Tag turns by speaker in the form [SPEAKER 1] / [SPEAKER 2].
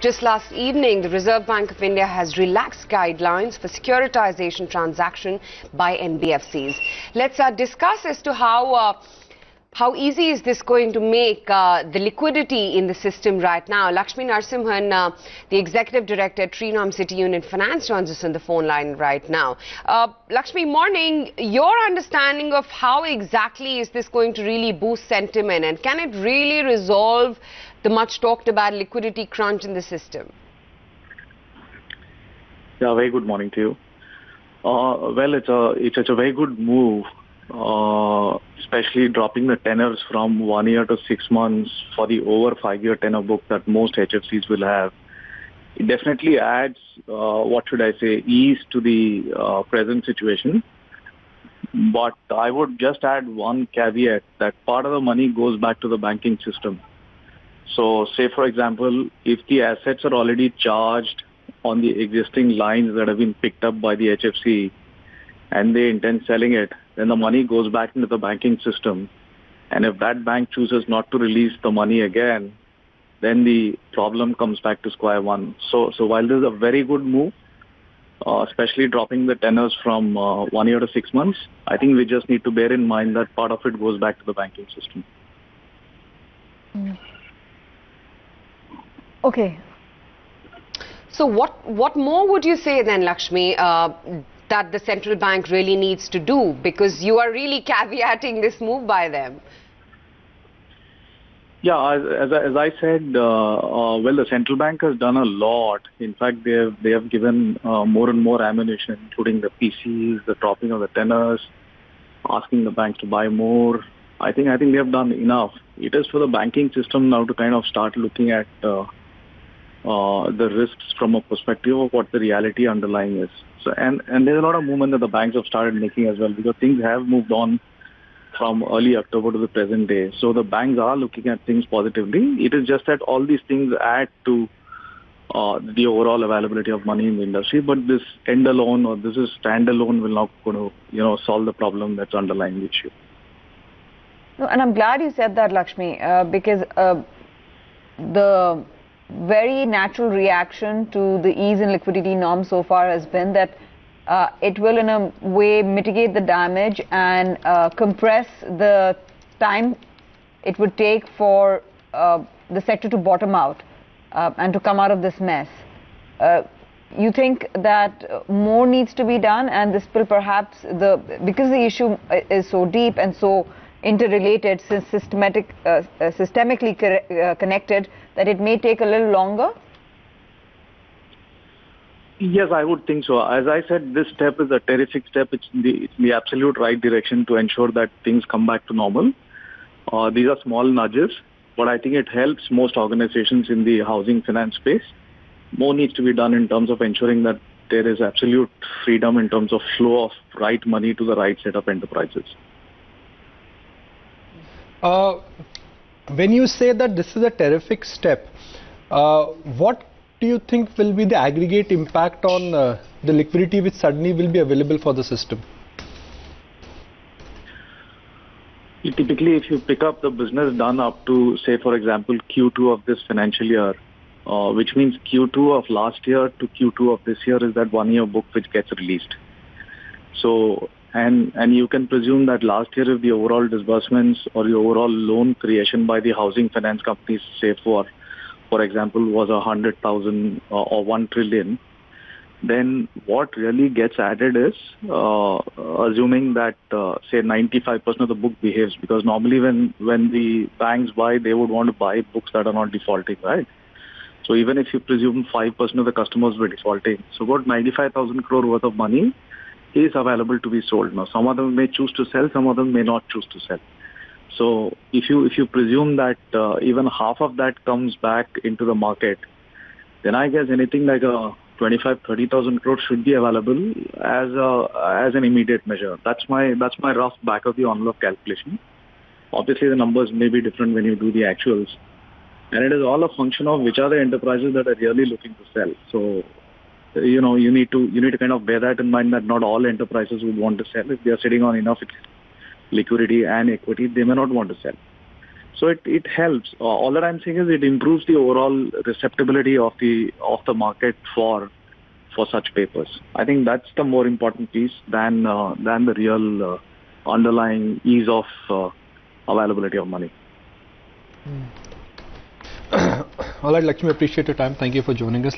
[SPEAKER 1] Just last evening, the Reserve Bank of India has relaxed guidelines for securitisation transaction by NBFCs. Let's discuss as to how easy is this going to make the liquidity in the system right now. Lakshmi Narasimhan, the Executive Director at Shriram City Union Finance, joins us on the phone line right now. Lakshmi, morning. Your understanding of how exactly is this going to really boost sentiment, and can it really resolve the much talked about liquidity crunch in the system?
[SPEAKER 2] Yeah, very good morning to you. Well, it's a very good move. Especially dropping the tenors from 1 year to 6 months for the over 5-year tenor book that most HFCs will have. It definitely adds, ease to the present situation. But I would just add one caveat that part of the money goes back to the banking system. So say, for example, if the assets are already charged on the existing lines that have been picked up by the HFC and they intend selling it, then the money goes back into the banking system. And if that bank chooses not to release the money again, then the problem comes back to square one. So while this is a very good move, especially dropping the tenors from 1 year to 6 months, I think we just need to bear in mind that part of it goes back to the banking system.
[SPEAKER 1] Okay. So what more would you say then, Lakshmi, that the central bank really needs to do, because you are really caveating this move by them?
[SPEAKER 2] Yeah, as I said, well, the central bank has done a lot. In fact, they have given more and more ammunition, including the PCs, the dropping of the tenors, asking the banks to buy more. I think they have done enough. It is for the banking system now to kind of start looking at the risks from a perspective of what the reality underlying is. So, and there's a lot of movement that the banks have started making as well, because things have moved on from early October to the present day. So the banks are looking at things positively. It is just that all these things add to the overall availability of money in the industry. But this end-alone or this is standalone will not going to solve the problem that's underlying the issue.
[SPEAKER 3] No, and I'm glad you said that, Lakshmi, because the very natural reaction to the ease in liquidity norm so far has been that it will in a way mitigate the damage and compress the time it would take for the sector to bottom out and to come out of this mess. You think that more needs to be done, and this will perhaps, because the issue is so deep and so interrelated, systemically connected, that it may take a little longer?
[SPEAKER 2] Yes, I would think so. As I said, this step is a terrific step. It's the absolute right direction to ensure that things come back to normal. These are small nudges, but I think it helps most organizations in the housing finance space. More needs to be done in terms of ensuring that there is absolute freedom in terms of flow of right money to the right set of enterprises.
[SPEAKER 4] When you say that this is a terrific step, what do you think will be the aggregate impact on the liquidity which suddenly will be available for the system?
[SPEAKER 2] Typically, if you pick up the business done up to, say, for example, Q2 of this financial year, which means Q2 of last year to Q2 of this year is that 1 year book which gets released. So, and you can presume that last year if the overall disbursements or the overall loan creation by the housing finance companies, say for example, was 100,000 or 1 trillion, then what really gets added is assuming that, say, 95% of the book behaves, because normally when the banks buy, they would want to buy books that are not defaulting, right? So even if you presume 5% of the customers were defaulting, so about 95,000 crore worth of money is available to be sold. Now, some of them may choose to sell, some of them may not choose to sell. So if you presume that even half of that comes back into the market, then I guess anything like a 25,000-30,000 crore should be available as an immediate measure. That's my rough back of the envelope calculation. Obviously, the numbers may be different when you do the actuals, and it is all a function of which are the enterprises that are really looking to sell. So, you need to kind of bear that in mind, that not all enterprises would want to sell. If they are sitting on enough liquidity and equity, they may not want to sell. So it helps. All that I'm saying is it improves the overall receptibility of the market for such papers. I think that's the more important piece than the real underlying ease of availability of money.
[SPEAKER 4] All right, Lakshmi, appreciate your time. Thank you for joining us.